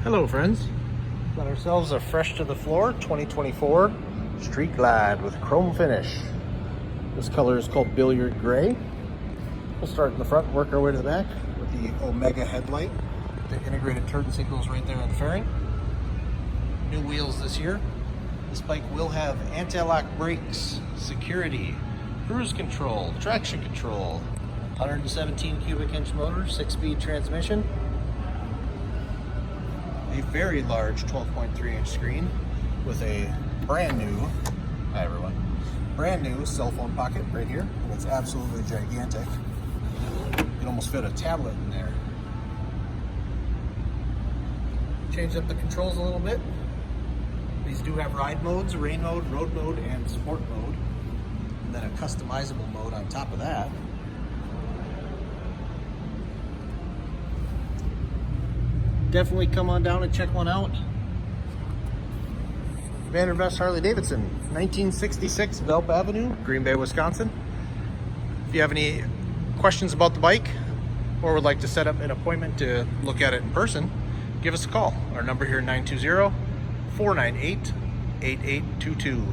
Hello friends, got ourselves a fresh to the floor 2024 Street Glide with chrome finish. This color is called Billiard Gray. We'll start in the front and work our way to the back with the Omega headlight. The integrated turn signals right there on the fairing. New wheels this year. This bike will have anti-lock brakes, security, cruise control, traction control, 117 cubic inch motor, 6-speed transmission, a very large 12.3 inch screen with a brand new, hi everyone, brand new cell phone pocket right here. And it's absolutely gigantic. You can almost fit a tablet in there. Change up the controls a little bit. These do have ride modes, rain mode, road mode, and sport mode. And then a customizable mode on top of that. Definitely come on down and check one out. Vandervest Harley-Davidson, 1966 Velp Avenue, Green Bay, Wisconsin. If you have any questions about the bike or would like to set up an appointment to look at it in person, give us a call. Our number here, 920-498-8822.